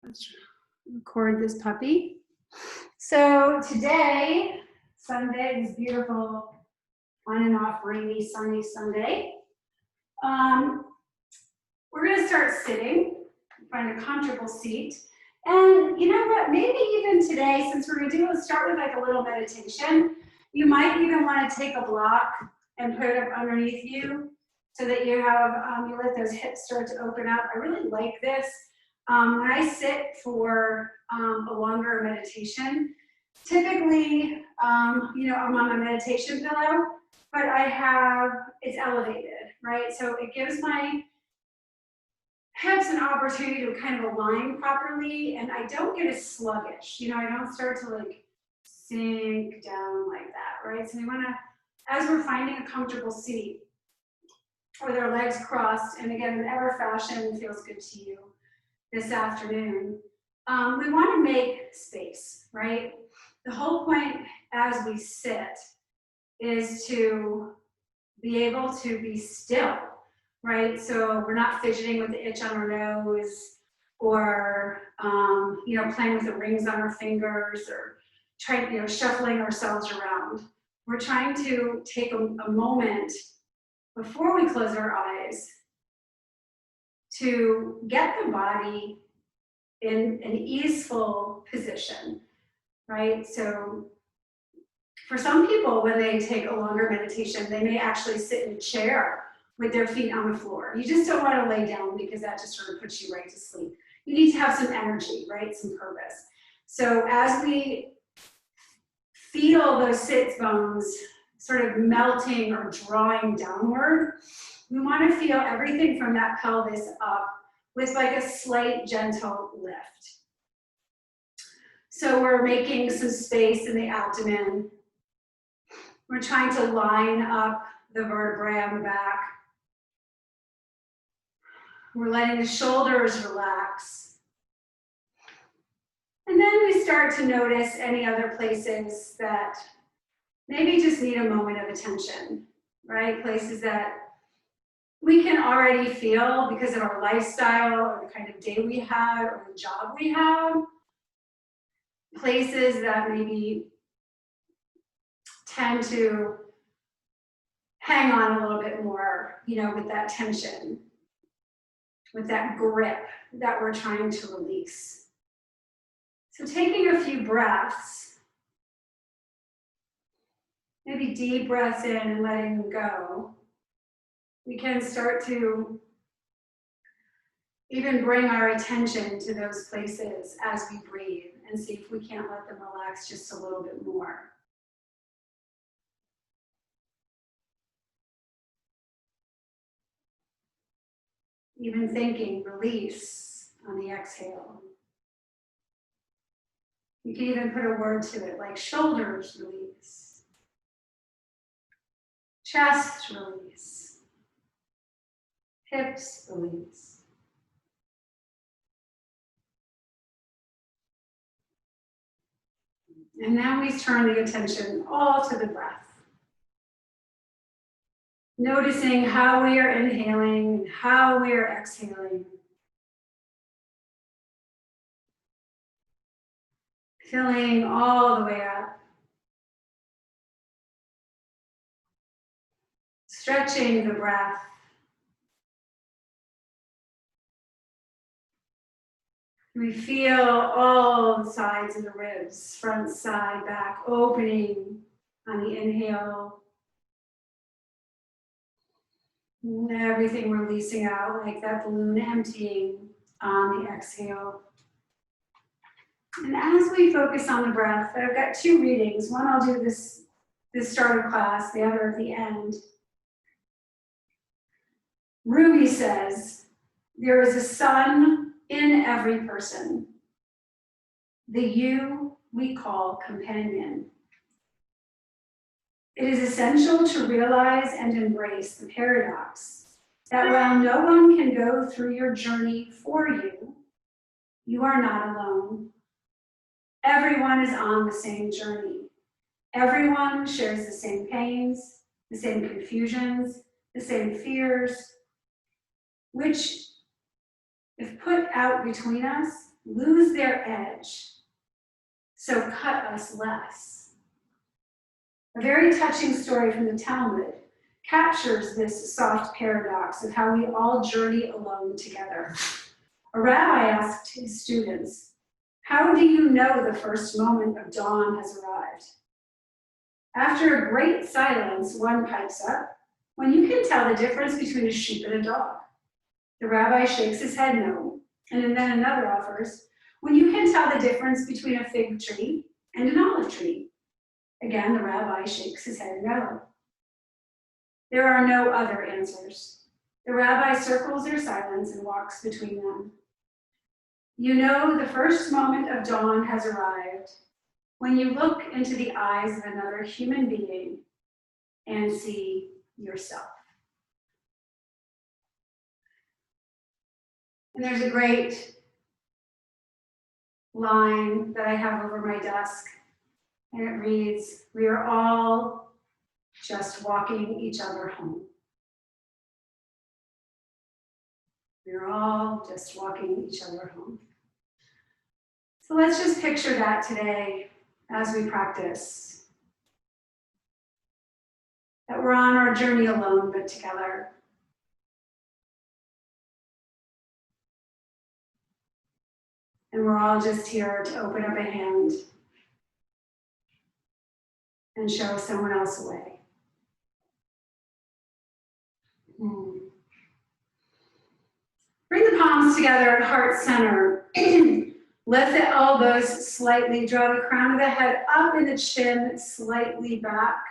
Let's record this puppy. So today, Sunday, this beautiful on and off rainy, sunny Sunday. We're going to start sitting, find a comfortable seat. And you know what, maybe even today, since we're going to start with like a little meditation, you might even want to take a block and put it up underneath you so that you have, you let those hips start to open up. I really like this. When I sit for a longer meditation, typically, I'm on my meditation pillow, but it's elevated, right? So it gives my hips an opportunity to kind of align properly, and I don't get as sluggish. I don't start to like sink down like that, right? So we want to, as we're finding a comfortable seat with our legs crossed, and again, whatever fashion feels good to you this afternoon, we want to make space, right? The whole point as we sit is to be able to be still, right? So we're not fidgeting with the itch on our nose, or playing with the rings on our fingers, or shuffling ourselves around. We're trying to take a moment before we close our eyes to get the body in an easeful position, right? So for some people, when they take a longer meditation, they may actually sit in a chair with their feet on the floor. You just don't want to lay down because that just sort of puts you right to sleep. You need to have some energy, right? Some purpose. So as we feel those sit bones sort of melting or drawing downward, we want to feel everything from that pelvis up with like a slight gentle lift. So we're making some space in the abdomen. We're trying to line up the vertebrae on the back. We're letting the shoulders relax. And then we start to notice any other places that maybe just need a moment of attention, right? Places that we can already feel because of our lifestyle or the kind of day we had or the job we have. Places that maybe tend to hang on a little bit more, with that tension, with that grip that we're trying to release. So taking a few breaths, maybe deep breaths in and letting them go, we can start to even bring our attention to those places as we breathe and see if we can't let them relax just a little bit more. Even thinking release on the exhale. You can even put a word to it like shoulders release, chest release, hips release. And now we turn the attention all to the breath. Noticing how we are inhaling and how we are exhaling. Filling all the way up. Stretching the breath. We feel all the sides of the ribs, front, side, back, opening on the inhale. And everything releasing out like that balloon emptying on the exhale. And as we focus on the breath, I've got two readings. One I'll do this start of class, the other at the end. Ruby says, there is a sun in every person, the you we call companion. It is essential to realize and embrace the paradox that while no one can go through your journey for you, you are not alone. Everyone is on the same journey. Everyone shares the same pains, the same confusions, the same fears, which, if put out between us, lose their edge, so cut us less. A very touching story from the Talmud captures this soft paradox of how we all journey alone together. A rabbi asked his students, "How do you know the first moment of dawn has arrived?" After a great silence, one pipes up, "When you can tell the difference between a sheep and a dog." The rabbi shakes his head no, and then another offers, "When you can tell the difference between a fig tree and an olive tree." Again, the rabbi shakes his head no. There are no other answers. The rabbi circles their silence and walks between them. You know the first moment of dawn has arrived when you look into the eyes of another human being and see yourself. And there's a great line that I have over my desk, and it reads, "We are all just walking each other home." We're all just walking each other home. So let's just picture that today as we practice. That we're on our journey alone, but together. And we're all just here to open up a hand and show someone else a way. Bring the palms together at heart center. Lift the elbows slightly, draw the crown of the head up and the chin slightly back.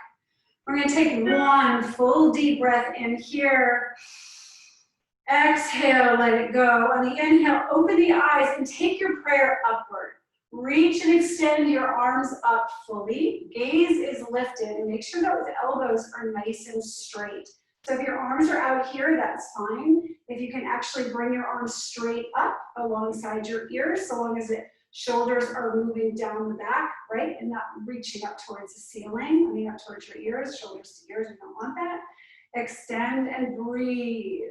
We're going to take one full deep breath in here. Exhale, let it go. On the inhale, open the eyes and take your prayer upward. Reach and extend your arms up fully. Gaze is lifted, and make sure that those elbows are nice and straight. So if your arms are out here, that's fine. If you can actually bring your arms straight up alongside your ears, so long as the shoulders are moving down the back, right? And not reaching up towards the ceiling, I mean up towards your ears, shoulders to ears, we don't want that. Extend and breathe.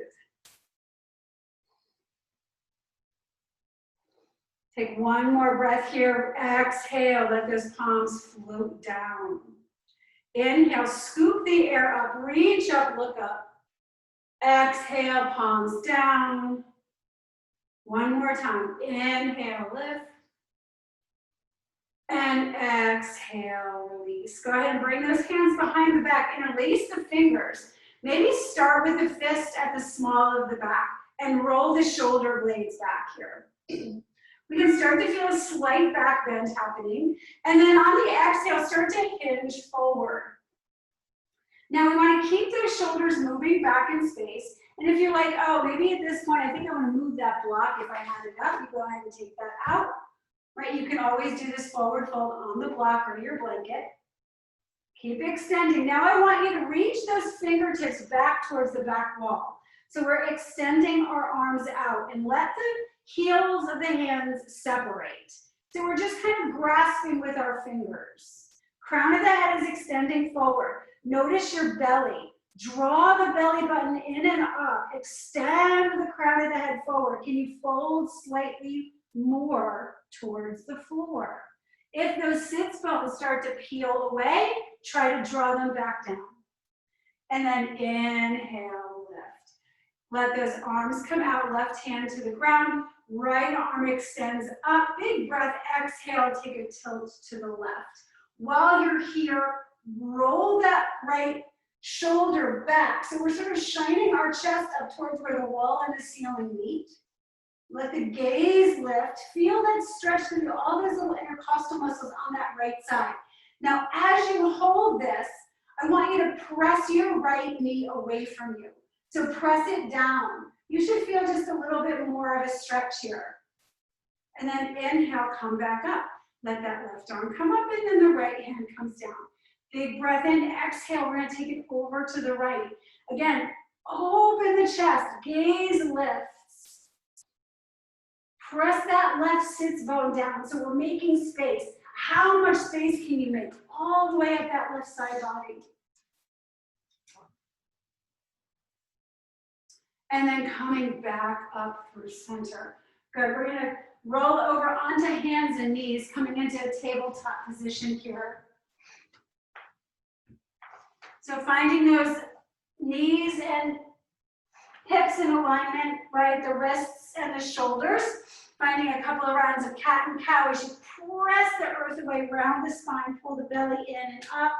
Take one more breath here. Exhale, let those palms float down. Inhale, scoop the air up, reach up, look up. Exhale, palms down. One more time. Inhale, lift. And exhale, release. Go ahead and bring those hands behind the back. Interlace the fingers. Maybe start with the fist at the small of the back and roll the shoulder blades back here. We can start to feel a slight back bend happening. And then on the exhale, start to hinge forward. Now we want to keep those shoulders moving back in space. And if you're like, oh, maybe at this point, I think I want to move that block if I had it up, you go ahead and take that out. Right? You can always do this forward fold on the block or your blanket. Keep extending. Now I want you to reach those fingertips back towards the back wall. So we're extending our arms out and let the heels of the hands separate. So we're just kind of grasping with our fingers. Crown of the head is extending forward. Notice your belly. Draw the belly button in and up. Extend the crown of the head forward. Can you fold slightly more towards the floor? If those sits bones start to peel away, try to draw them back down. And then inhale, lift. Let those arms come out, left hand to the ground, right arm extends up, big breath, exhale, take a tilt to the left. While you're here, roll that right shoulder back. So we're sort of shining our chest up towards where the wall and the ceiling meet. Let the gaze lift. Feel that stretch through all those little intercostal muscles on that right side. Now, as you hold this, I want you to press your right knee away from you. So press it down. You should feel just a little bit more of a stretch here. And then inhale, come back up. Let that left arm come up and then the right hand comes down. Big breath in, exhale, we're gonna take it over to the right. Again, open the chest, gaze lifts. Press that left sits bone down, so we're making space. How much space can you make? All the way up that left side body. And then coming back up through center. Good, we're gonna Roll over onto hands and knees, coming into a tabletop position here. So finding those knees and hips in alignment, right? The wrists and the shoulders. Finding a couple of rounds of cat and cow as you press the earth away, round the spine, pull the belly in and up.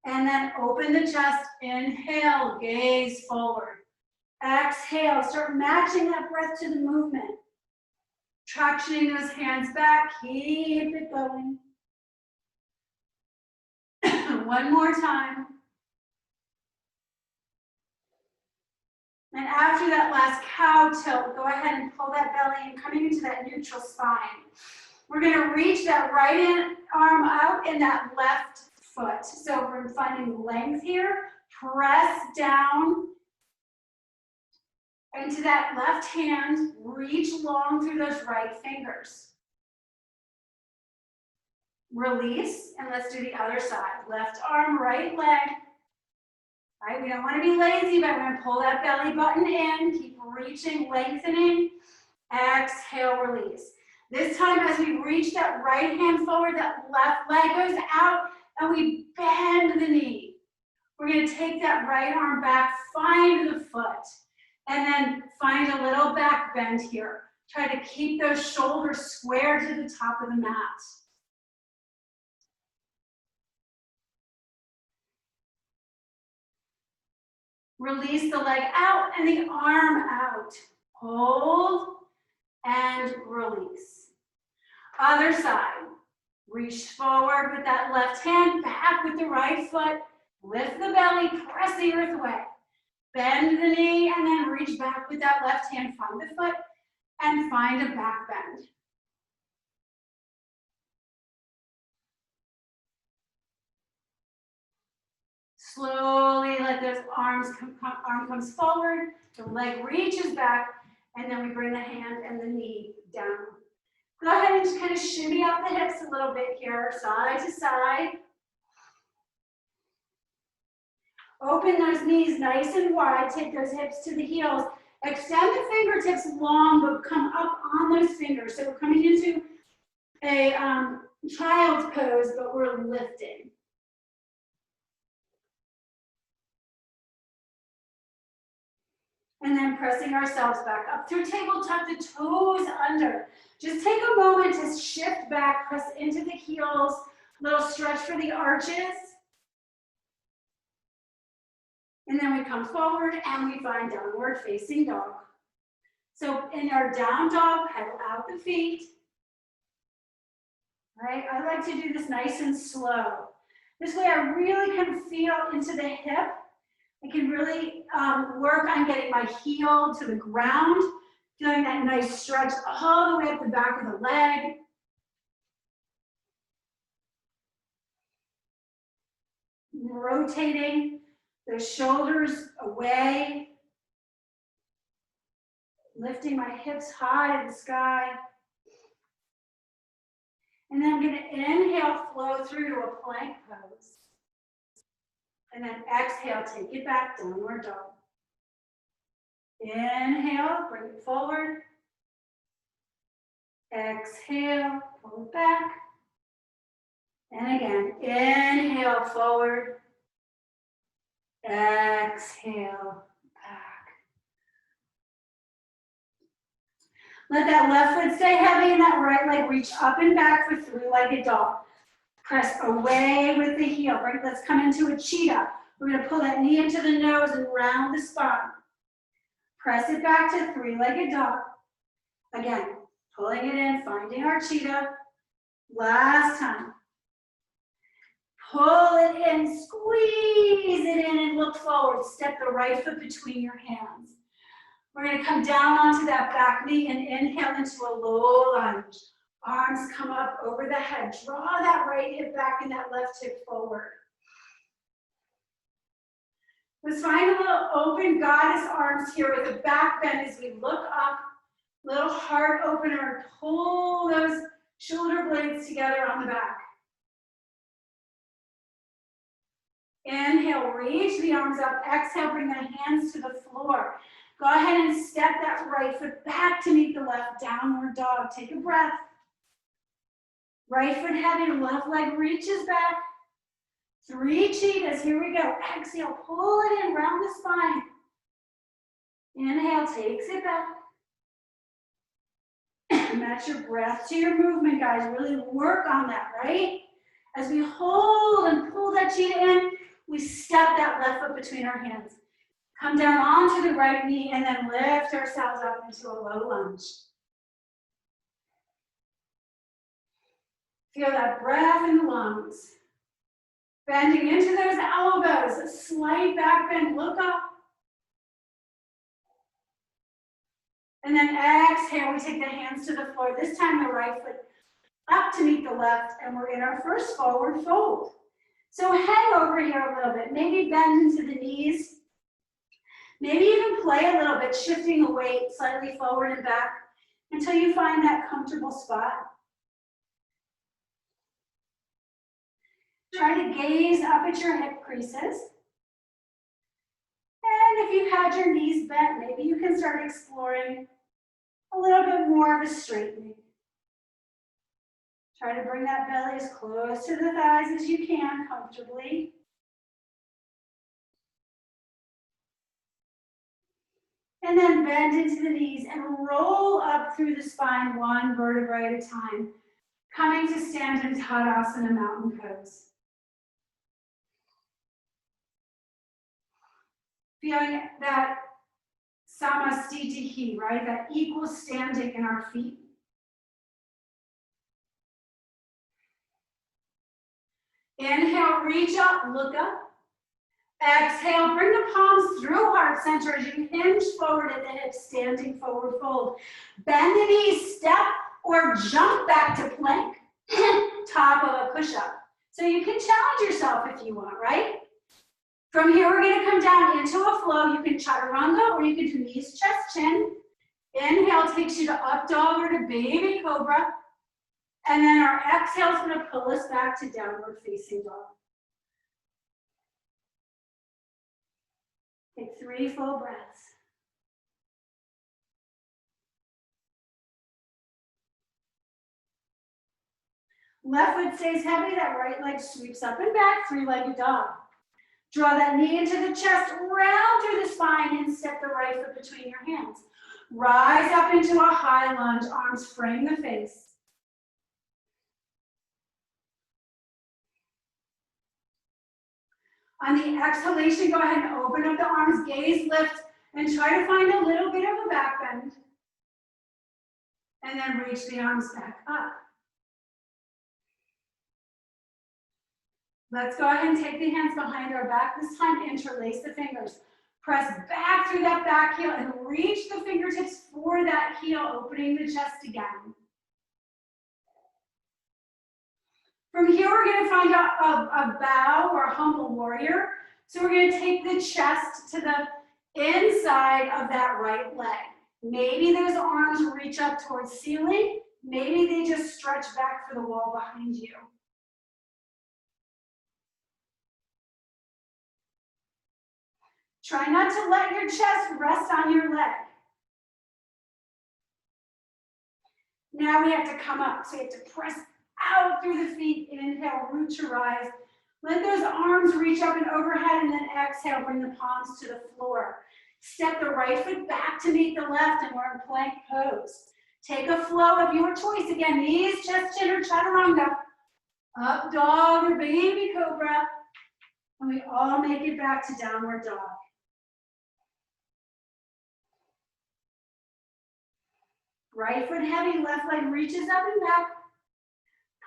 And then open the chest, inhale, gaze forward. Exhale, start matching that breath to the movement. Tractioning those hands back, keep it going. One more time. And after that last cow tilt, go ahead and pull that belly and coming into that neutral spine. We're gonna reach that right arm out and that left foot. So we're finding length here. Press down into that left hand. Reach long through those right fingers. Release, and let's do the other side. Left arm, right leg. Right, we don't want to be lazy, but we're going to pull that belly button in. Keep reaching, lengthening. Exhale, release. This time as we reach that right hand forward, that left leg goes out, and we bend the knee. We're going to take that right arm back, find the foot, and then find a little back bend here. Try to keep those shoulders square to the top of the mat. Release the leg out and the arm out. Hold and release. Other side. Reach forward with that left hand, back with the right foot. Lift the belly, press the earth away. Bend the knee and then reach back with that left hand. Find the foot and find a back bend. Slowly let those arm comes forward, the leg reaches back, and then we bring the hand and the knee down. Go ahead and just kind of shimmy out the hips a little bit here, side to side. Open those knees nice and wide, take those hips to the heels. Extend the fingertips long, but come up on those fingers. So we're coming into a child's pose, but we're lifting. And then pressing ourselves back up through tabletop, the toes under. Just take a moment to shift back, press into the heels, little stretch for the arches. And then we come forward and we find downward facing dog. So in our down dog, pedal out the feet. Right? I like to do this nice and slow. This way I really can feel into the hip. I can really work on getting my heel to the ground, feeling that nice stretch all the way up the back of the leg. Rotating the shoulders away. Lifting my hips high to the sky. And then I'm going to inhale, flow through to a plank pose. And then exhale, take it back, downward dog. Inhale, bring it forward. Exhale, pull it back. And again, inhale, forward. Exhale, back. Let that left foot stay heavy and that right leg reach up and back for three-legged dog. Press away with the heel, right? Let's come into a cheetah. We're gonna pull that knee into the nose and round the spine. Press it back to three-legged dog. Again, pulling it in, finding our cheetah. Last time. Pull it in, squeeze it in and look forward. Step the right foot between your hands. We're gonna come down onto that back knee and inhale into a low lunge. Arms come up over the head. Draw that right hip back and that left hip forward. Let's find a little open goddess arms here with a back bend as we look up. Little heart opener and pull those shoulder blades together on the back. Inhale, reach the arms up. Exhale, bring the hands to the floor. Go ahead and step that right foot back to meet the left, downward dog. Take a breath. Right foot heavy, left leg reaches back. 3 cheetahs, here we go. Exhale, pull it in, round the spine. Inhale, takes it back. Match your breath to your movement, guys. Really work on that, right? As we hold and pull that cheetah in, we step that left foot between our hands. Come down onto the right knee and then lift ourselves up into a low lunge. Feel that breath in the lungs. Bending into those elbows, a slight back bend, look up. And then exhale, we take the hands to the floor. This time the right foot up to meet the left, and we're in our first forward fold. So hang over here a little bit, maybe bend into the knees. Maybe even play a little bit, shifting the weight slightly forward and back until you find that comfortable spot. Try to gaze up at your hip creases. And if you had your knees bent, maybe you can start exploring a little bit more of a straightening. Try to bring that belly as close to the thighs as you can comfortably. And then bend into the knees and roll up through the spine 1 vertebra at a time, coming to stand in Tadasana mountain pose. Feeling that samastitihi, right? That equal standing in our feet. Inhale, reach up, look up. Exhale, bring the palms through heart center as you hinge forward at the hips, standing forward fold. Bend the knees, step or jump back to plank, top of a push-up. So you can challenge yourself if you want, right? From here, we're gonna come down into a flow. You can chaturanga or you can do knees, chest, chin. Inhale takes you to up dog or to baby cobra. And then our exhale is gonna pull us back to downward facing dog. Take 3 full breaths. Left foot stays heavy, that right leg sweeps up and back, 3-legged dog. Draw that knee into the chest, round through the spine, and step the right foot between your hands. Rise up into a high lunge, arms frame the face. On the exhalation, go ahead and open up the arms, gaze lift, and try to find a little bit of a back bend. And then reach the arms back up. Let's go ahead and take the hands behind our back. This time, interlace the fingers. Press back through that back heel and reach the fingertips for that heel, opening the chest again. From here, we're going to find a bow or a humble warrior. So we're going to take the chest to the inside of that right leg. Maybe those arms reach up towards ceiling. Maybe they just stretch back for the wall behind you. Try not to let your chest rest on your leg. Now we have to come up. So you have to press out through the feet. Inhale, root to rise. Let those arms reach up and overhead, and then exhale, bring the palms to the floor. Step the right foot back to meet the left, and we're in plank pose. Take a flow of your choice. Again, knees, chest, chin, or chaturanga. Up dog or baby cobra. And we all make it back to downward dog. Right foot heavy, left leg reaches up and back.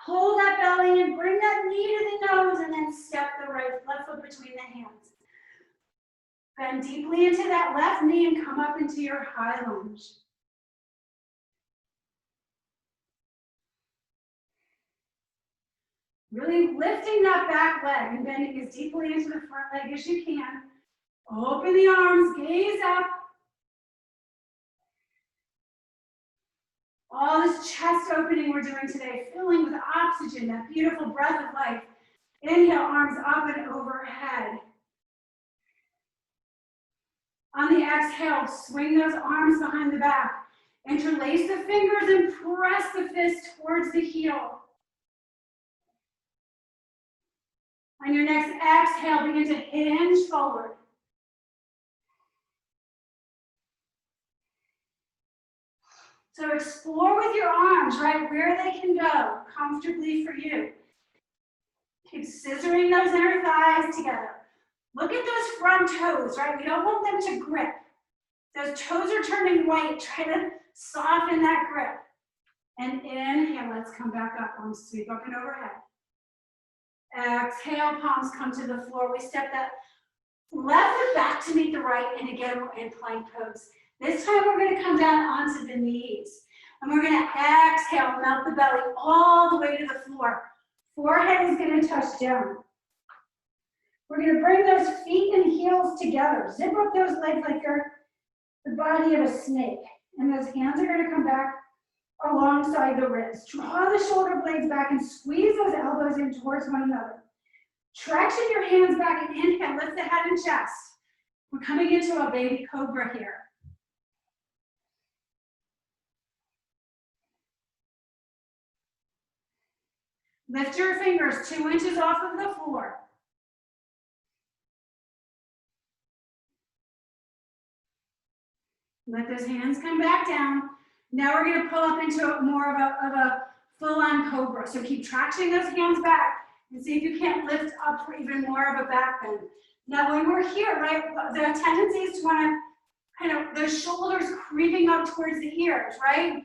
Pull that belly in, bring that knee to the nose, and then step the left foot between the hands. Bend deeply into that left knee and come up into your high lunge. Really lifting that back leg and bending as deeply into the front leg as you can. Open the arms, gaze up. All this chest opening we're doing today, filling with oxygen, that beautiful breath of life. Inhale, arms up and overhead. On the exhale, swing those arms behind the back. Interlace the fingers and press the fist towards the heel. On your next exhale, begin to hinge forward. So explore with your arms, right, where they can go comfortably for you. Keep scissoring those inner thighs together. Look at those front toes, right? We don't want them to grip. Those toes are turning white. Try to soften that grip. And inhale, let's come back up. Arms sweep up and overhead. Exhale, palms come to the floor. We step that left foot back to meet the right, and again, we're in plank pose. This time, we're going to come down onto the knees. And we're going to exhale, melt the belly all the way to the floor. Forehead is going to touch down. We're going to bring those feet and heels together. Zip up those legs like you're the body of a snake. And those hands are going to come back alongside the wrists. Draw the shoulder blades back and squeeze those elbows in towards one another. Traction your hands back and inhale. Lift the head and chest. We're coming into a baby cobra here. Lift your fingers 2 inches off of the floor. Let those hands come back down. Now we're going to pull up into more of a full-on cobra. So keep tractioning those hands back and see if you can't lift up for even more of a back bend. Now when we're here, right, the tendency is to want to kind of the shoulders creeping up towards the ears, right?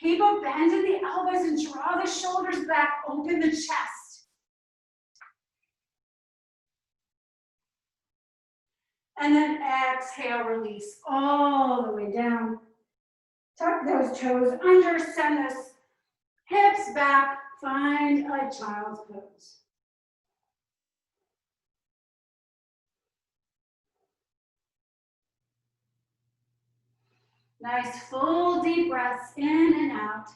Keep a bend in the elbows and draw the shoulders back, open the chest. And then exhale, release all the way down. Tuck those toes under, send those hips back, find a child's pose. Nice full deep breaths in and out.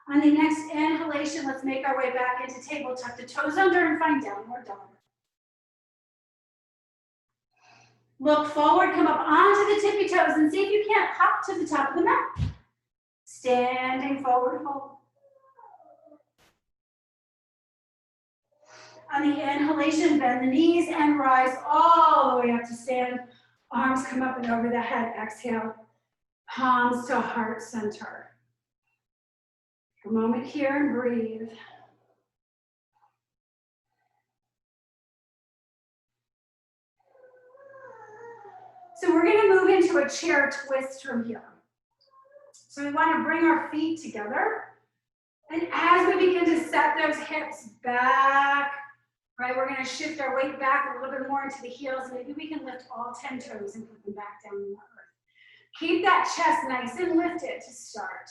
On the next inhalation, let's make our way back into table. Tuck the toes under and find downward dog. Look forward, come up onto the tippy toes and see if you can't hop to the top of the mat. Standing forward, hold. On the inhalation, bend the knees and rise all the way up to stand. Arms come up and over the head. Exhale, palms to heart center. A moment here and breathe. So we're going to move into a chair twist from here. So we want to bring our feet together. And as we begin to set those hips back, right, we're going to shift our weight back a little bit more into the heels. Maybe we can lift all 10 toes and put them back down in the earth. Keep that chest nice and lifted to start.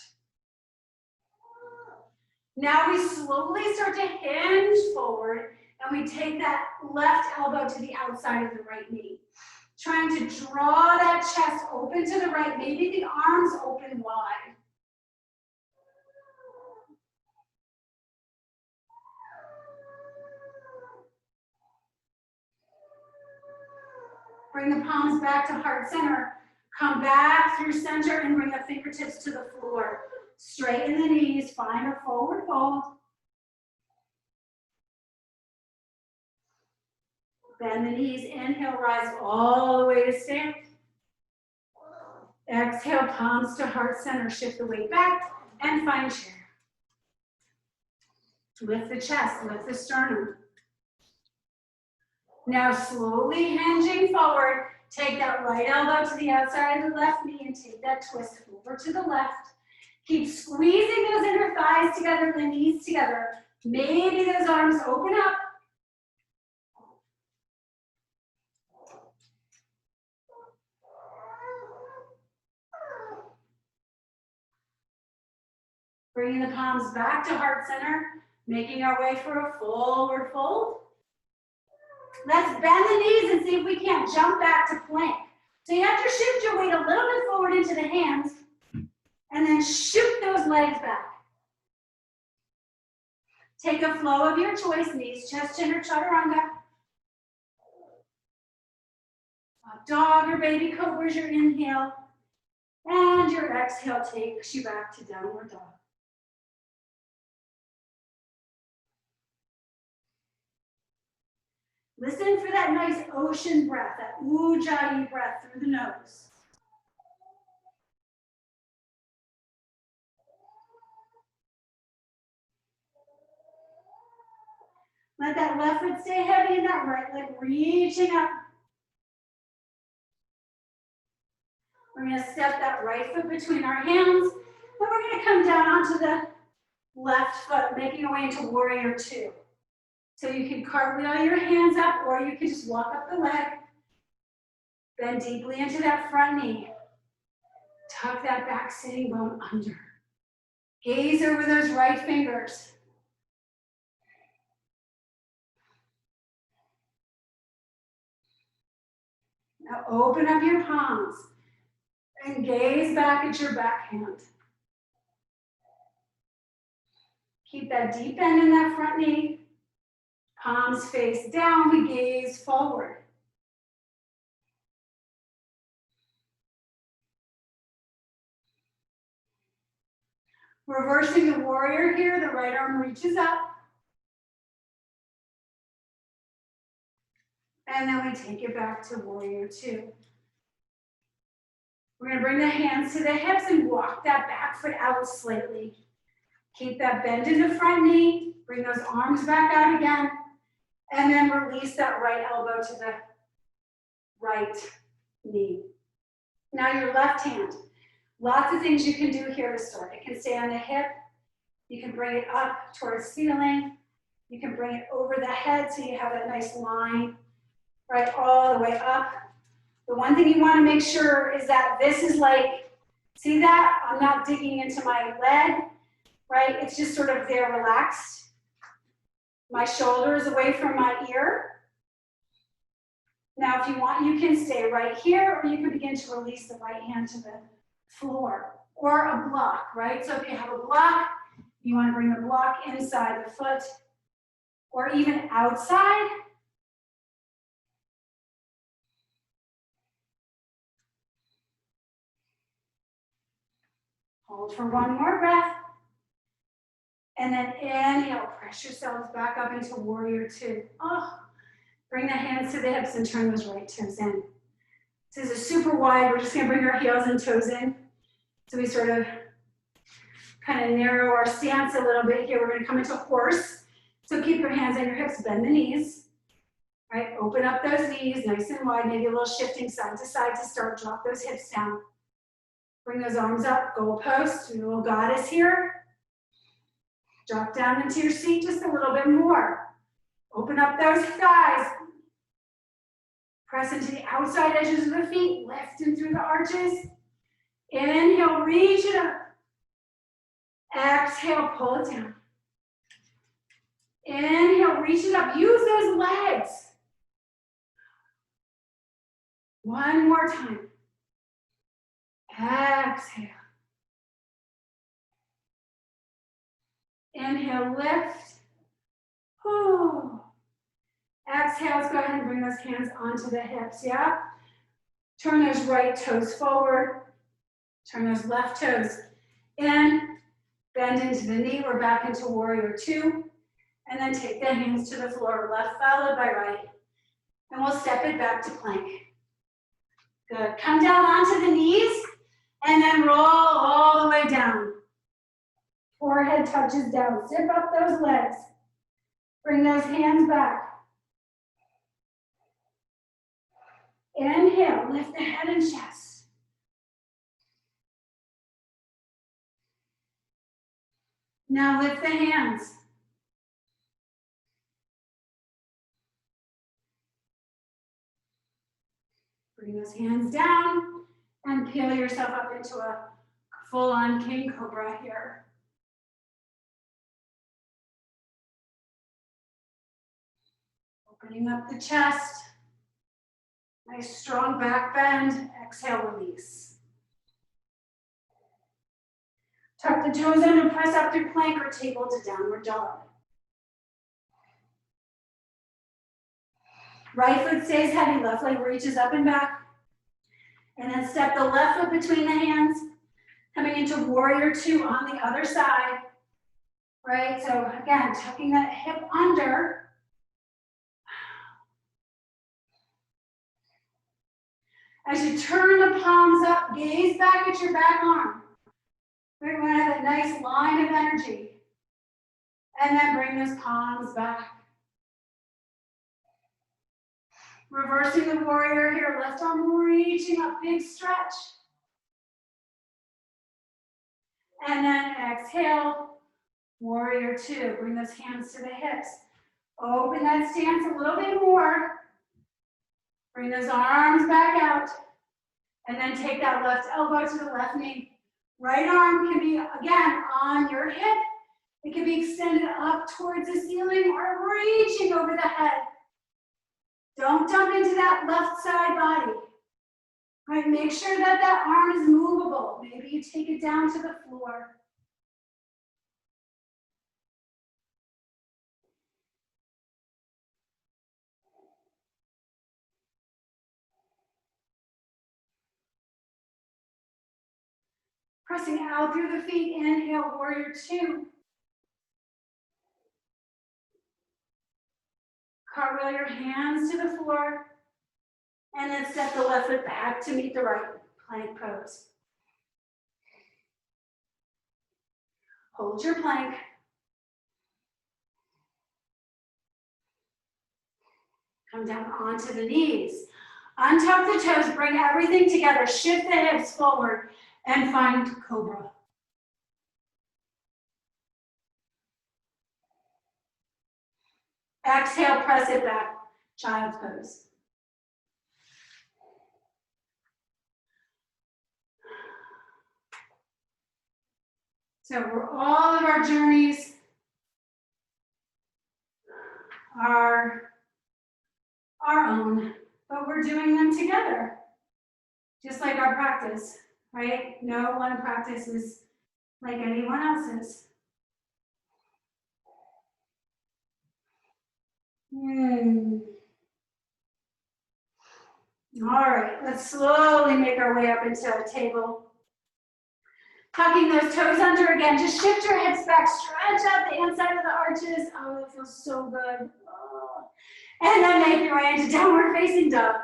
Now we slowly start to hinge forward and we take that left elbow to the outside of the right knee. Trying to draw that chest open to the right, maybe the arms open wide. Bring the palms back to heart center. Come back through center and bring the fingertips to the floor. Straighten the knees, find a forward fold. Bend the knees, inhale, rise all the way to stand. Exhale, palms to heart center, shift the weight back and find chair. Lift the chest, lift the sternum. Now slowly hinging forward, take that right elbow to the outside of the left knee and take that twist over to the left. Keep squeezing those inner thighs together, the knees together. Maybe those arms open up. Bringing the palms back to heart center, making our way for a forward fold. Let's bend the knees and see if we can't jump back to plank. So you have to shift your weight a little bit forward into the hands and then shoot those legs back. Take a flow of your choice, knees, chest, chin, or chaturanga. Up dog or baby cobra's your inhale. And your exhale takes you back to downward dog. Listen for that nice ocean breath, that ujjayi breath through the nose. Let that left foot stay heavy and that right leg reaching up. We're going to step that right foot between our hands, and we're going to come down onto the left foot, making our way into warrior two. So you can cartwheel your hands up, or you can just walk up the leg. Bend deeply into that front knee. Tuck that back sitting bone under. Gaze over those right fingers. Now open up your palms and gaze back at your back hand. Keep that deep bend in that front knee. Palms face down, we gaze forward. Reversing the warrior here, the right arm reaches up. And then we take it back to warrior two. We're going to bring the hands to the hips and walk that back foot out slightly. Keep that bend in the front knee. Bring those arms back out again. And then release that right elbow to the right knee. Now your left hand. Lots of things you can do here to start. It can stay on the hip. You can bring it up towards ceiling. You can bring it over the head so you have that nice line, right, all the way up. The one thing you want to make sure is that this is like, see that? I'm not digging into my leg, right? It's just sort of there relaxed. My shoulder is away from my ear. Now, if you want, you can stay right here, or you can begin to release the right hand to the floor, or a block, right? So if you have a block, you want to bring the block inside the foot, or even outside. Hold for one more breath. And then inhale, press yourselves back up into warrior two. Oh, bring the hands to the hips and turn those right toes in. This is a super wide. We're just going to bring our heels and toes in. So we sort of kind of narrow our stance a little bit here. We're going to come into horse. So keep your hands on your hips, bend the knees. Right, open up those knees nice and wide, maybe a little shifting side to start. Drop those hips down. Bring those arms up, goalpost, your little goddess here. Drop down into your seat just a little bit more. Open up those thighs. Press into the outside edges of the feet, lift in through the arches. Inhale, reach it up. Exhale, pull it down. Inhale, reach it up. Use those legs. One more time. Exhale. Inhale, lift. Whew. Exhale, let's go ahead and bring those hands onto the hips, yeah? Turn those right toes forward. Turn those left toes in. Bend into the knee, we're back into warrior two. And then take the hands to the floor, left followed by right. And we'll step it back to plank. Good, come down onto the knees and then roll all the way down. Forehead touches down, zip up those legs. Bring those hands back. Inhale, lift the head and chest. Now lift the hands. Bring those hands down and peel yourself up into a full-on king cobra here. Opening up the chest. Nice strong back bend. Exhale, release. Tuck the toes in and press up through plank or table to downward dog. Right foot stays heavy, left leg reaches up and back. And then step the left foot between the hands, coming into warrior two on the other side. Right, so again, tucking that hip under. As you turn the palms up, gaze back at your back arm. We're going to have that nice line of energy. And then bring those palms back. Reversing the warrior here, left arm reaching up, big stretch. And then exhale, warrior two. Bring those hands to the hips. Open that stance a little bit more. Bring those arms back out. And then take that left elbow to the left knee. Right arm can be, again, on your hip. It can be extended up towards the ceiling or reaching over the head. Don't dump into that left side body. Right, make sure that that arm is movable. Maybe you take it down to the floor. Pressing out through the feet, inhale, warrior two. Cartwheel your hands to the floor, and then step the left foot back to meet the right, plank pose. Hold your plank. Come down onto the knees. Untuck the toes, bring everything together, shift the hips forward, and find cobra. Exhale, press it back, child's pose. So all of our journeys are our own, but we're doing them together, just like our practice, right? No one practice is like anyone else's. All right, let's slowly make our way up into a table. Tucking those toes under again. Just shift your hips back, stretch out the inside of the arches. Oh, it feels so good. Oh. And then make your way into downward facing dog.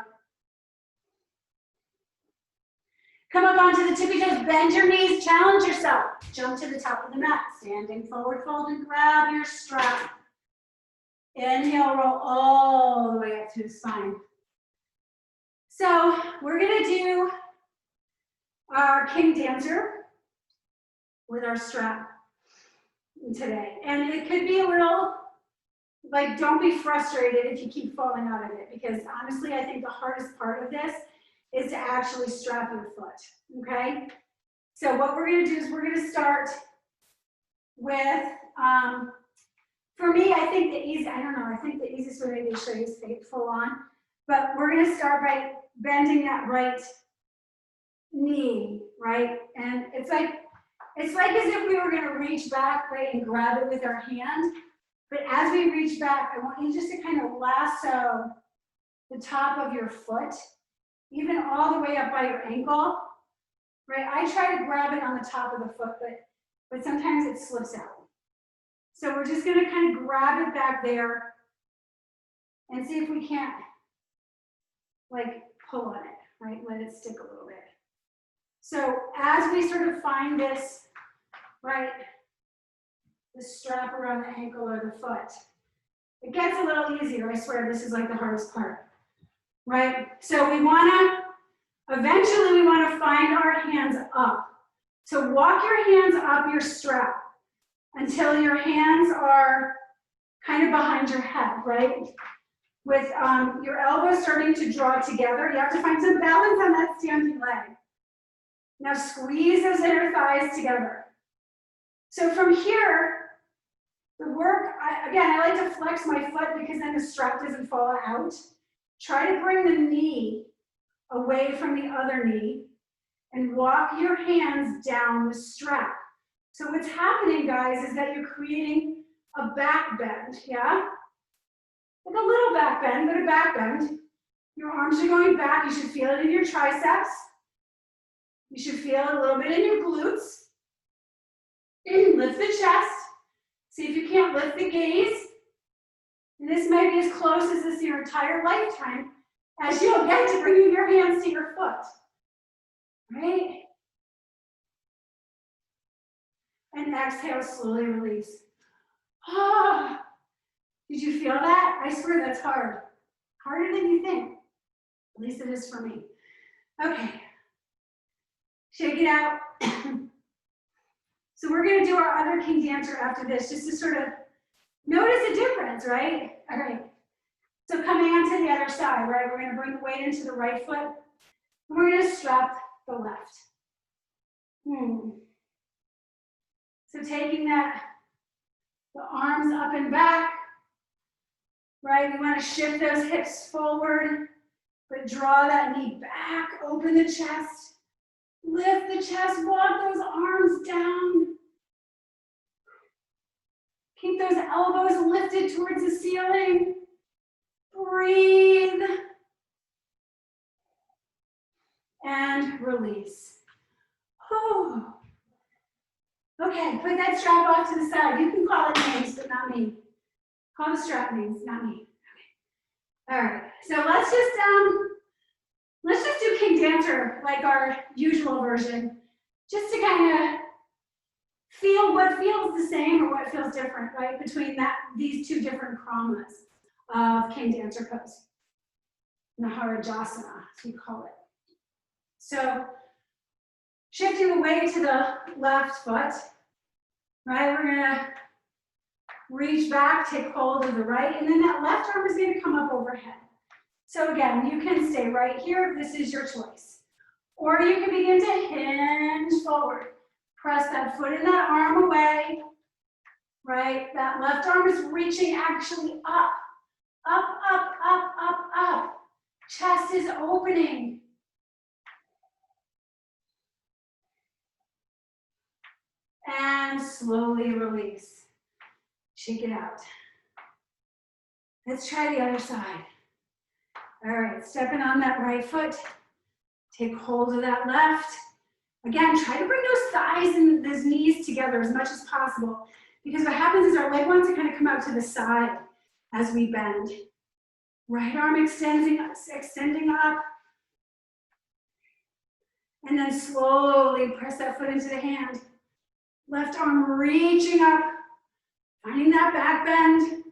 Come up onto the tippy toes, bend your knees, challenge yourself. Jump to the top of the mat, standing forward fold and grab your strap. Inhale, roll all the way up to the spine. So we're gonna do our king dancer with our strap today. And it could be a little, like, don't be frustrated if you keep falling out of it, because honestly, I think the hardest part of this is to actually strap your foot, okay? So what we're gonna do is we're gonna start with, for me, I think the easiest way maybe to show you is full on, but we're gonna start by bending that right knee, right? And it's like as if we were gonna reach back, right, and grab it with our hand. But as we reach back, I want you just to kind of lasso the top of your foot, even all the way up by your ankle, right? I try to grab it on the top of the foot, but sometimes it slips out. So we're just gonna kind of grab it back there and see if we can't, like, pull on it, right? Let it stick a little bit. So as we sort of find this, right, the strap around the ankle or the foot, it gets a little easier. I swear this is like the hardest part, right? So eventually we wanna find our hands up. So walk your hands up your strap until your hands are kind of behind your head, right? With your elbows starting to draw together. You have to find some balance on that standing leg. Now squeeze those inner thighs together. So from here, the work, again, I like to flex my foot because then the strap doesn't fall out. Try to bring the knee away from the other knee and walk your hands down the strap. So what's happening, guys, is that you're creating a back bend, yeah? like a little back bend, but a back bend. Your arms are going back. You should feel it in your triceps. You should feel it a little bit in your glutes. Lift the chest. See if you can't lift the gaze. And this may be as close as this your entire lifetime as you'll get to bringing your hands to your foot. Right? And exhale, slowly release. Ah, did you feel that? I swear that's hard. Harder than you think. At least it is for me. Okay. Shake it out. So we're going to do our other king dancer after this, just to sort of notice a difference, right? All right. So coming on to the other side, right? We're going to bring the weight into the right foot. And we're going to strap the left. So taking that, the arms up and back, right? We want to shift those hips forward, but draw that knee back, open the chest, lift the chest, walk those arms down. Keep those elbows lifted towards the ceiling. Breathe. And release. Oh. Okay, put that strap off to the side. You can call it names, but not me. Call the strap names, not me. Okay. All right, so let's just do King Dancer like our usual version, just to kind of feel what feels the same or what feels different, right, between these two different kramas of King Dancer pose, Maharajasana, as we call it. So shifting the weight to the left foot, right, we're gonna reach back, take hold of the right, and then that left arm is gonna come up overhead. So again, you can stay right here if this is your choice. Or you can begin to hinge forward. Press that foot and that arm away, right? That left arm is reaching actually up, up, up, up, up, up. Chest is opening. And slowly release. Shake it out. Let's try the other side. All right, stepping on that right foot. Take hold of that left. Again, try to bring those thighs and those knees together as much as possible, because what happens is our leg wants to kind of come out to the side as we bend. Right arm extending up. And then slowly press that foot into the hand. Left arm reaching up, finding that back bend.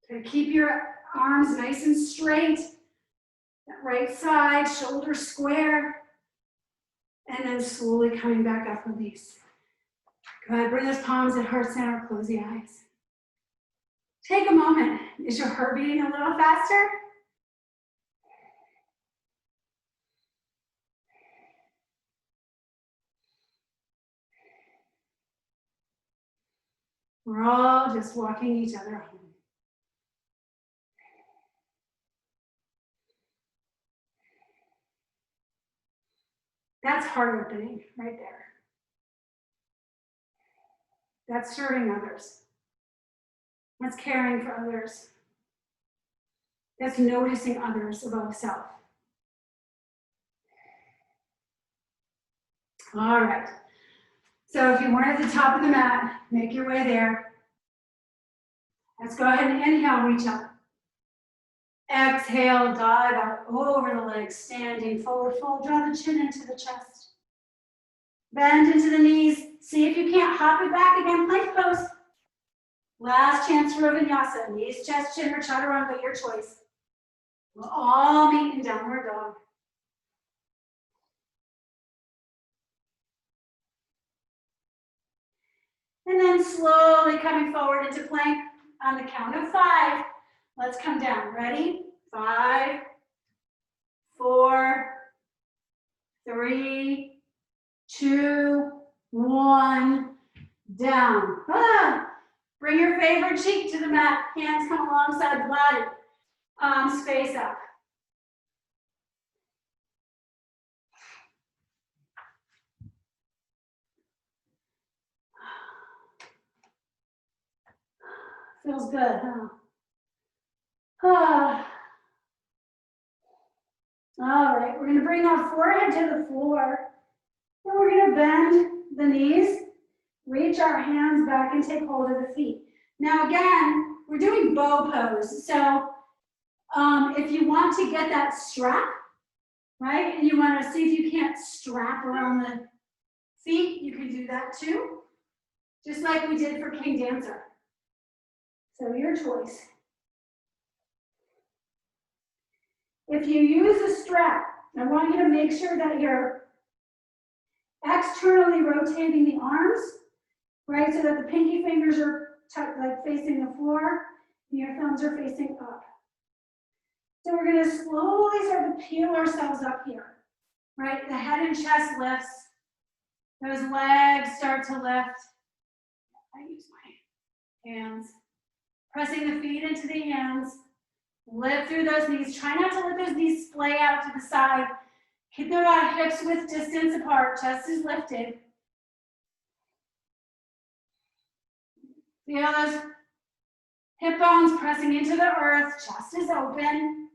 Okay, keep your arms nice and straight. That right side, shoulders square. And then slowly coming back up, release. Go ahead, bring those palms at heart center, close the eyes. Take a moment. Is your heart beating a little faster? We're all just walking each other home. That's heart opening right there. That's serving others. That's caring for others. That's noticing others above self. All right. So if you weren't at the top of the mat, make your way there. Let's go ahead and inhale, reach up. Exhale, dive out over the legs, standing forward fold, draw the chin into the chest. Bend into the knees. See if you can't hop it back again, plank pose. Last chance for a vinyasa. Knees, chest, chin, or chaturanga, your choice. We'll all meet in downward dog. And then slowly coming forward into plank on the count of 5. Let's come down. Ready? 5, 4, 3, 2, 1. Down. Bring your favorite cheek to the mat. Hands come alongside the body. Palms face up. Feels good, huh? Ah. All right, we're gonna bring our forehead to the floor. And we're gonna bend the knees, reach our hands back and take hold of the feet. Now again, we're doing bow pose. So if you want to get that strap, right, and you wanna see if you can't strap around the feet, you can do that too. Just like we did for King Dancer. So your choice. If you use a strap, I want you to make sure that you're externally rotating the arms, right, so that the pinky fingers are like facing the floor, and your thumbs are facing up. So we're going to slowly start to peel ourselves up here, right? The head and chest lifts. Those legs start to lift. I use my hands. Pressing the feet into the hands. Lift through those knees. Try not to let those knees splay out to the side. Keep the hips width distance apart. Chest is lifted. Feel those hip bones pressing into the earth. Chest is open.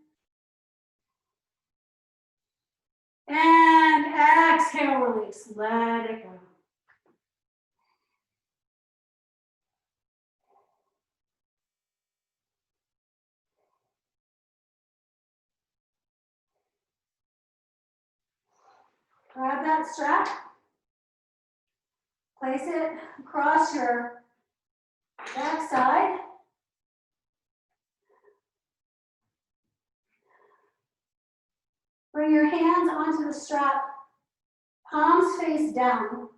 And exhale, release. Let it go. Grab that strap. Place it across your back side. Bring your hands onto the strap, palms face down.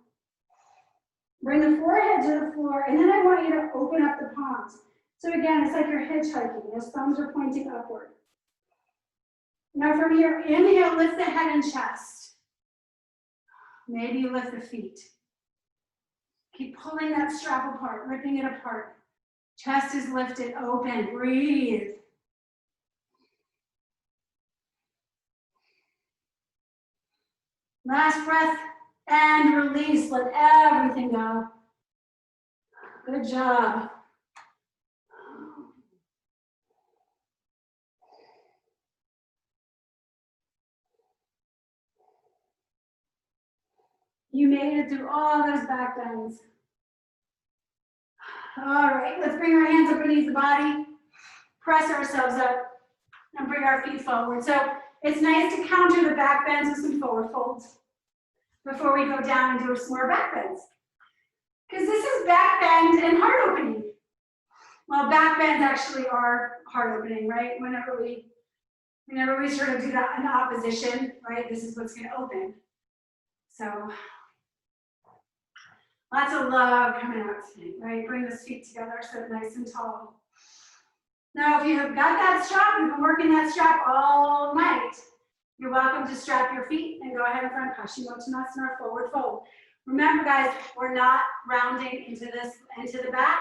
Bring the forehead to the floor, and then I want you to open up the palms. So again, it's like you're hitchhiking. Those thumbs are pointing upward. Now from here, inhale, lift the head and chest. Maybe you lift the feet. Keep pulling that strap apart, ripping it apart. Chest is lifted, open, breathe. Last breath and release, let everything go. Good job. You made it through all those back bends. All right, let's bring our hands up beneath the body, press ourselves up, and bring our feet forward. So it's nice to counter the back bends with some forward folds before we go down and do some more back bends. Because this is back bend and heart opening. Well, back bends actually are heart opening, right? Whenever we sort of do that in opposition, right? This is what's going to open. So lots of love coming out today, right? Bring the feet together so nice and tall. Now, if you have got that strap, you've been working that strap all night, you're welcome to strap your feet and go ahead and find Paschimottanasana, forward fold. Remember, guys, we're not rounding into the back,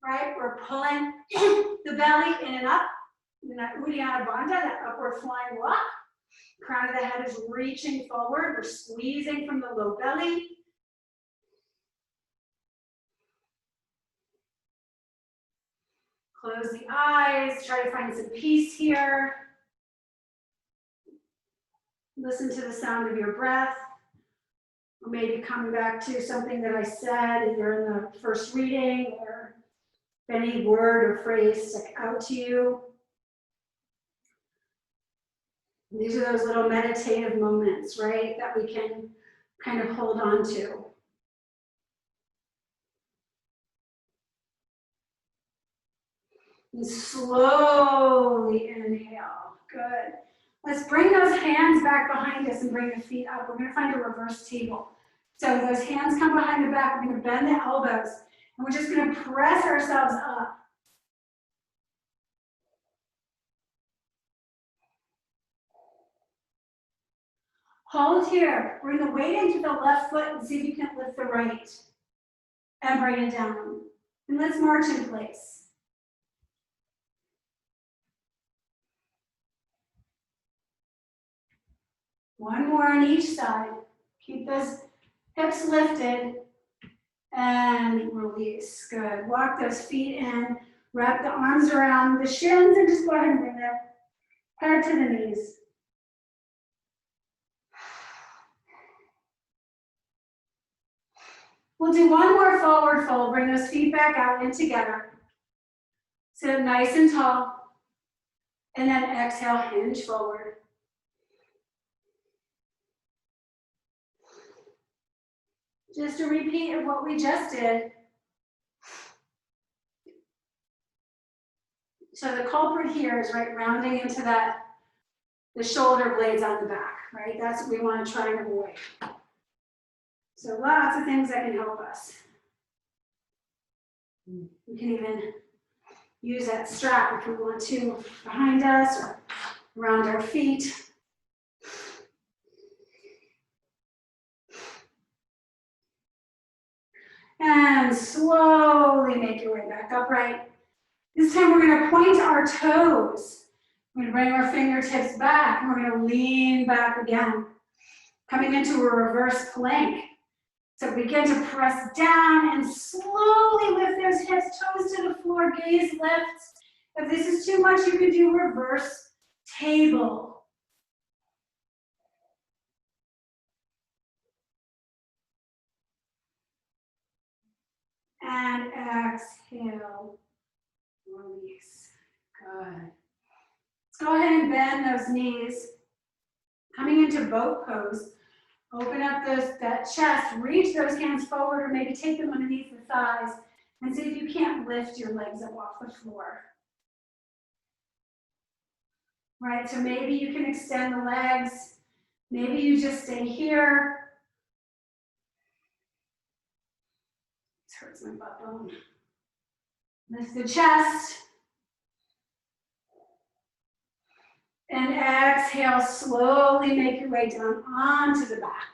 right? We're pulling the belly in and up. In that Uddiyana Bandha, that upward flying walk. Crown of the head is reaching forward. We're squeezing from the low belly. Close the eyes. Try to find some peace here. Listen to the sound of your breath. Or maybe coming back to something that I said either in the first reading or if any word or phrase stuck out to you. These are those little meditative moments, right, that we can kind of hold on to. And slowly inhale. Good. Let's bring those hands back behind us and bring the feet up. We're going to find a reverse table. So those hands come behind the back. We're going to bend the elbows. And we're just going to press ourselves up. Hold here. Bring the weight into the left foot and see if you can lift the right. And bring it down. And let's march in place. One more on each side. Keep those hips lifted and release. Good. Walk those feet in. Wrap the arms around the shins and just go ahead and bring the head to the knees. We'll do one more forward fold. Bring those feet back out in together. Sit up nice and tall. And then exhale, hinge forward. Just a repeat of what we just did. So the culprit here is right rounding into that, the shoulder blades on the back, right? That's what we want to try and avoid. So lots of things that can help us. We can even use that strap if we want to behind us or around our feet. And slowly make your way back upright. This time we're going to point our toes. We're going to bring our fingertips back and we're going to lean back again. Coming into a reverse plank. So begin to press down and slowly lift those hips, toes to the floor, gaze lifts. If this is too much, you can do reverse table. And exhale, release. Good. Let's go ahead and bend those knees. Coming into boat pose. Open up that chest, reach those hands forward or maybe take them underneath the thighs and see if you can't lift your legs up off the floor. Right, so maybe you can extend the legs. Maybe you just stay here. This hurts my butt bone. Lift the chest. And exhale, slowly make your way down onto the back.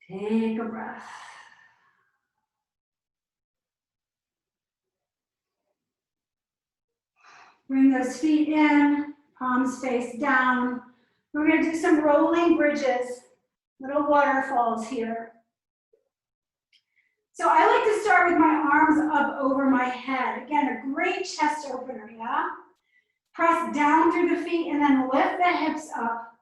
Take a breath. Bring those feet in, palms face down. We're going to do some rolling bridges, little waterfalls here. So I like to start with my arms up over my head. Again, a great chest opener, yeah? Press down through the feet and then lift the hips up.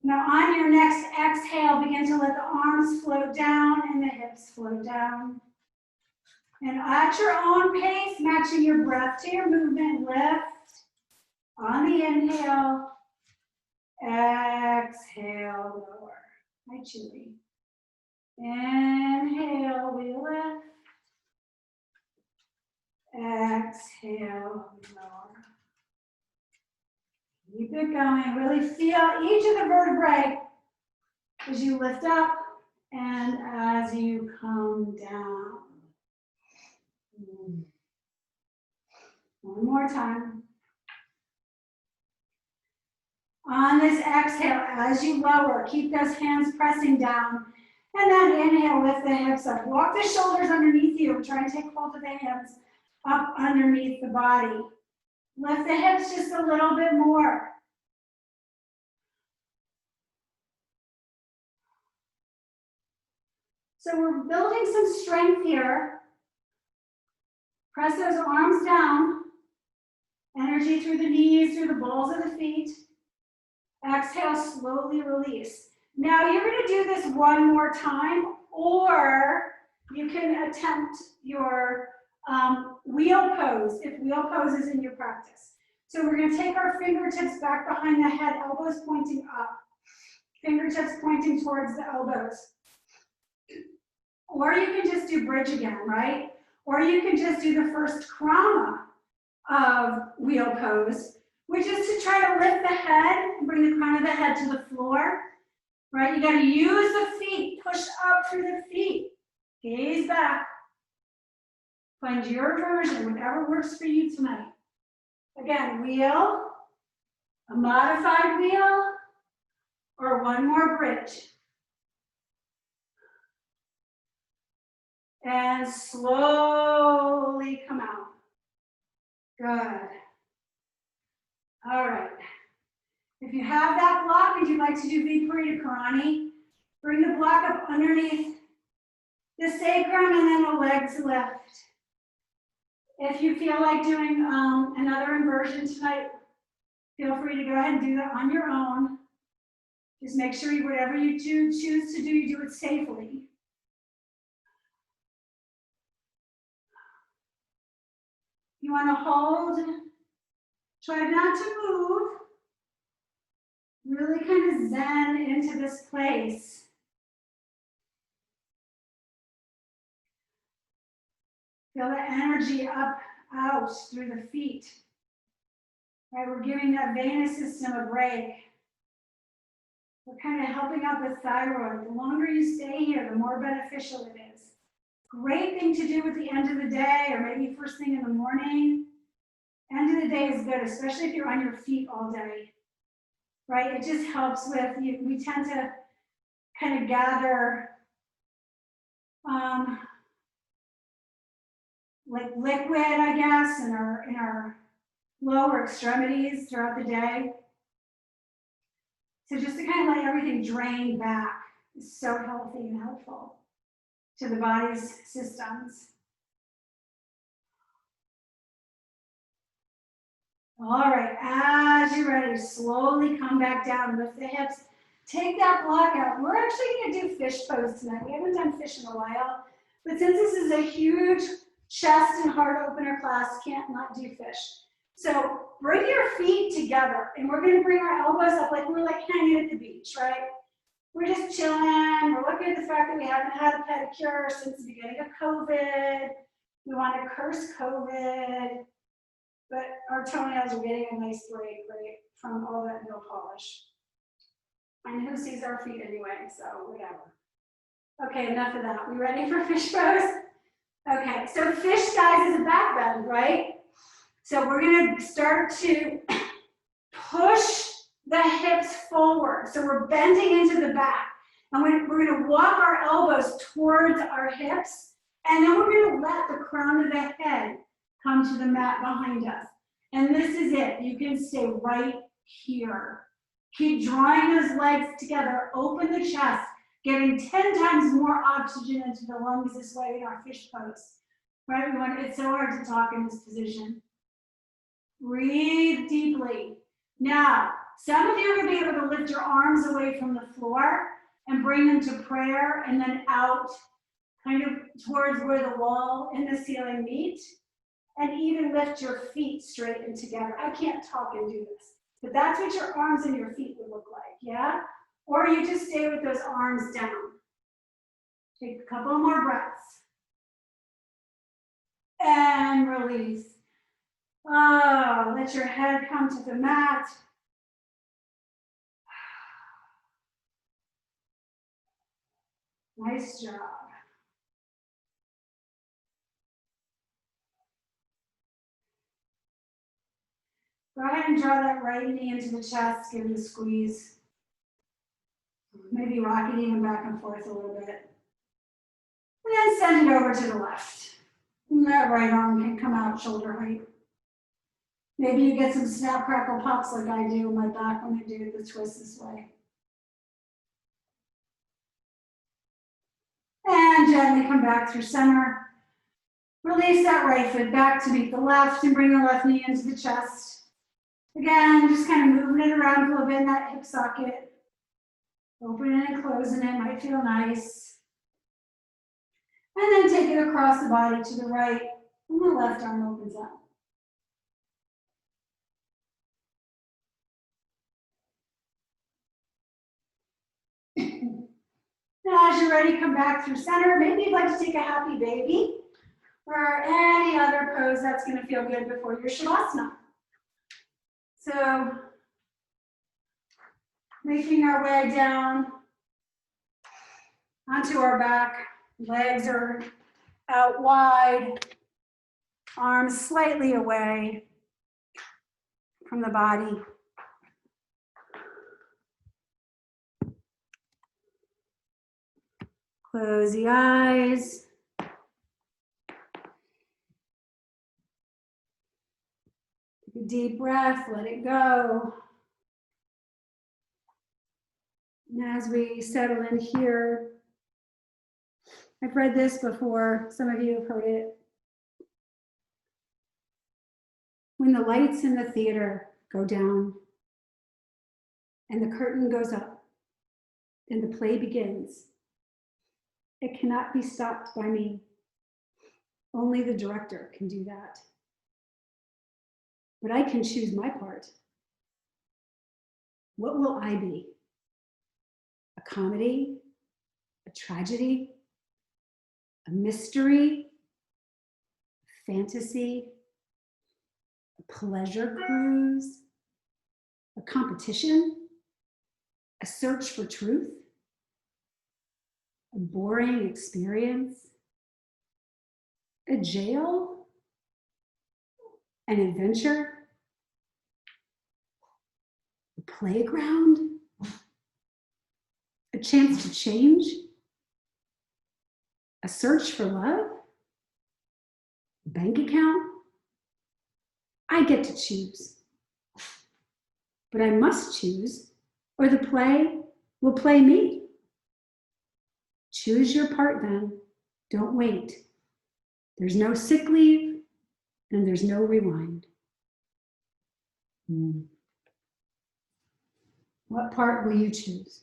Now on your next exhale, begin to let the arms float down and the hips float down. And at your own pace, matching your breath to your movement, lift on the inhale, exhale, lower. Hi, Julie. Inhale, we lift. Exhale, lower. Keep it going. Really feel each of the vertebrae as you lift up and as you come down. One more time. On this exhale, as you lower, keep those hands pressing down. And then inhale, lift the hips up. Walk the shoulders underneath you. Try and take hold of the hands up underneath the body. Lift the hips just a little bit more. So we're building some strength here. Press those arms down. Energy through the knees, through the balls of the feet. Exhale, slowly release. Now you're going to do this one more time, or you can attempt your wheel pose, if wheel pose is in your practice. So we're going to take our fingertips back behind the head, elbows pointing up, fingertips pointing towards the elbows. Or you can just do bridge again, right? Or you can just do the first krama of wheel pose, which is to try to lift the head and bring the crown of the head to the floor, right? You got to use the feet, push up through the feet, gaze back. Find your version, whatever works for you tonight. Again, wheel, a modified wheel, or one more bridge. And slowly come out. Good. All right. If you have that block and you'd like to do Viparita Karani, bring the block up underneath the sacrum and then the legs lift. If you feel like doing another inversion tonight, feel free to go ahead and do that on your own. Just make sure whatever you choose to do, you do it safely. You want to hold, try not to move. Really kind of zen into this place. Feel the energy up, out through the feet. Right, we're giving that venous system a break. We're kind of helping out the thyroid. The longer you stay here, the more beneficial it is. Great thing to do at the end of the day or maybe first thing in the morning. End of the day is good, especially if you're on your feet all day. Right, it just helps with, we tend to kind of gather like liquid, I guess, in our lower extremities throughout the day. So just to kind of let everything drain back is so healthy and helpful to the body's systems. All right, as you're ready, slowly come back down, lift the hips, take that block out. We're actually gonna do fish pose tonight. We haven't done fish in a while, but since this is a huge chest and heart opener class, can't not do fish. So bring your feet together and we're gonna bring our elbows up like we're like hanging at the beach, right? We're just chilling. We're looking at the fact that we haven't had a pedicure since the beginning of COVID. We want to curse COVID, but our toenails are getting a nice break, right, from all that nail polish. And who sees our feet anyway, so whatever. Okay, enough of that. We ready for fish pose? Okay, so fish, guys, is a back bend, right? So we're gonna start to push the hips forward. So we're bending into the back. And we're gonna walk our elbows towards our hips. And then we're gonna let the crown of the head come to the mat behind us. And this is it. You can stay right here. Keep drawing those legs together. Open the chest, getting 10 times more oxygen into the lungs this way in our fish pose. Right? It's so hard to talk in this position. Breathe deeply. Now, some of you are going to be able to lift your arms away from the floor and bring them to prayer and then out kind of towards where the wall and the ceiling meet. And even lift your feet straight and together. I can't talk and do this, but that's what your arms and your feet would look like, yeah? Or you just stay with those arms down. Take a couple more breaths. And release. Oh, let your head come to the mat. Nice job. Go ahead and draw that right knee into the chest, give it a squeeze. Maybe rocking even back and forth a little bit. And then send it over to the left. And that right arm can come out shoulder height. Maybe you get some snap, crackle, pops like I do in my back when I do the twist this way. And gently come back through center. Release that right foot back to meet the left and bring the left knee into the chest. Again, just kind of moving it around a little bit in that hip socket. Opening and closing it, might feel nice. And then take it across the body to the right, and the left arm opens up. Now, as you're ready, come back through center. Maybe you'd like to take a happy baby or any other pose that's going to feel good before your Shavasana. So, making our way down onto our back. Legs are out wide, arms slightly away from the body. Close the eyes. Take a deep breath, let it go. And as we settle in here, I've read this before. Some of you have heard it. When the lights in the theater go down and the curtain goes up and the play begins, it cannot be stopped by me. Only the director can do that. But I can choose my part. What will I be? A comedy? A tragedy? A mystery? A fantasy? A pleasure cruise? A competition? A search for truth? A boring experience? A jail? An adventure? A playground? A chance to change? A search for love? A bank account? I get to choose. But I must choose, or the play will play me. Choose your part then. Don't wait. There's no sick leave, and there's no rewind. What part will you choose?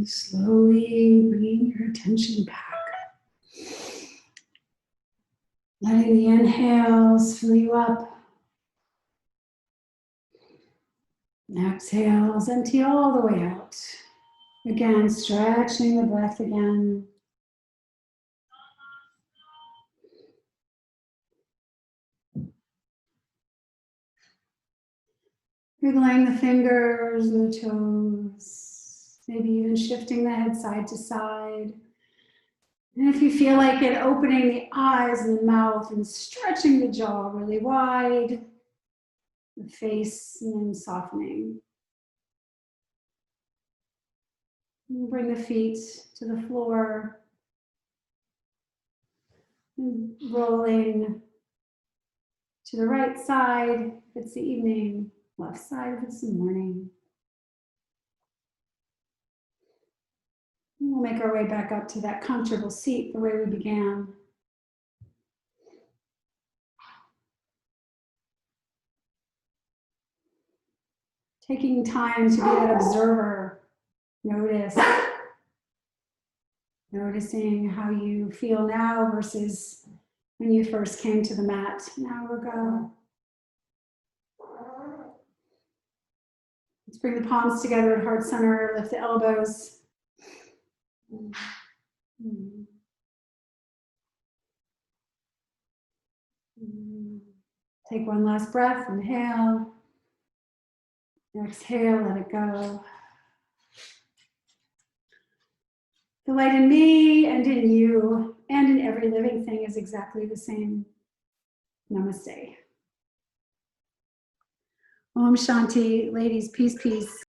Slowly bringing your attention back. Letting the inhales fill you up. Exhale, empty all the way out. Again, stretching the breath again. Wiggling the fingers and the toes, maybe even shifting the head side to side. And if you feel like it, opening the eyes and the mouth and stretching the jaw really wide, the face, and then softening. And bring the feet to the floor, and rolling to the right side if it's the evening, left side if it's the morning. And we'll make our way back up to that comfortable seat the way we began. Taking time to be that observer, noticing how you feel now versus when you first came to the mat an hour ago. Let's bring the palms together at heart center, lift the elbows. Take one last breath, inhale. Exhale, let it go. The light in me and in you and in every living thing is exactly the same. Namaste. Om Shanti, ladies, peace, peace.